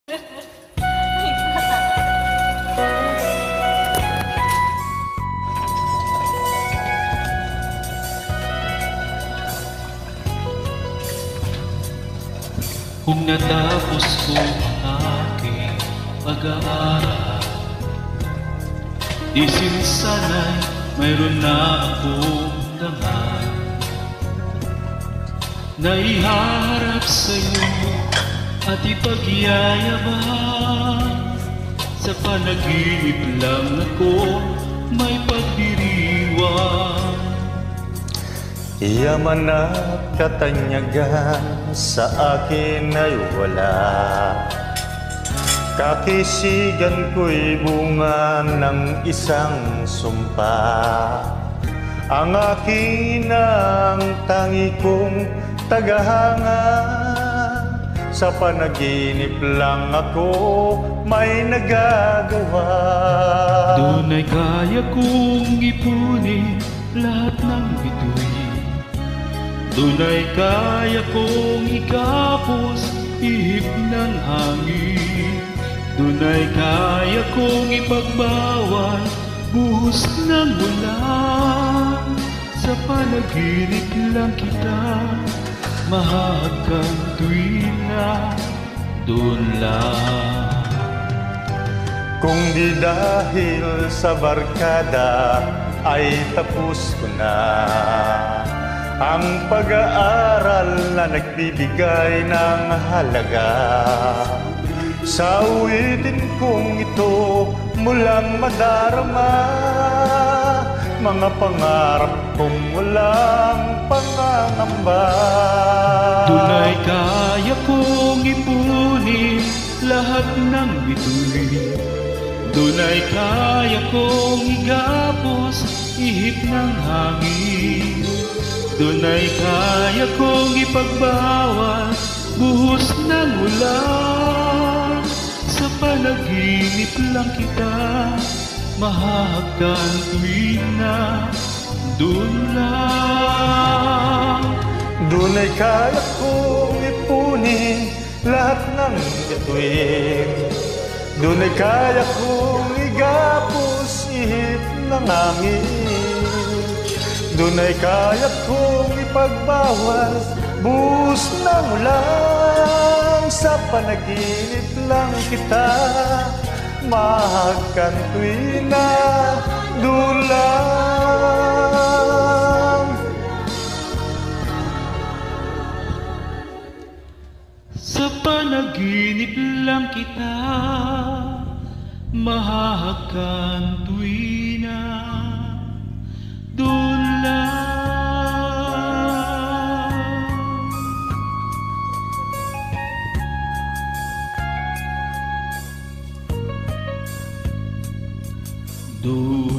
Kung natapos ko ang aking pag-aaral, isin sana'y mayroon na akong dangal na iharap sa'yo at ipagyayabang. Sa panaginip lang ako may pagdiriwang. Yaman at katanyagan sa akin ay wala. Kakisigan ko'y bunga ng isang sumpa. Ang akin ang tangi kong tagahanga. Sa panaginip lang ako may nagagawa. Doon ay kaya kong ipunin lahat ng bituin. Doon ay kaya kong ikapos ihip ng hangin. Doon ay kaya kong ipagbawal buhos ng ulan. Sa panaginip lang kita mahagkan tuwing na doon lang. Kung di dahil sa barkada ay tapos ko na ang pag-aaral na nagbibigay ng halaga. Sa awitin kong ito mulang madarama mga pangarap kong walang pangangamba. Doon ay kaya kong ipunin lahat ng bituin. Doon ay kaya kong igapos ihip ng hangin. Doon ay kaya kong ipagbawal buhos ng ulan. Sa panaginip lang kita mahagkan tuwing na doon lang. Doon ay kaya kong ipunin lahat ng bituin. Doon ay kaya kong igapos ihip ng hangin. Doon ay kaya kong ipagbawal buhos ng ulan. Sa panaginip lang kita mahagkan tuwing na doon lang. Sa panaginip lang kita mahagkan tuwing na doon lang. Doon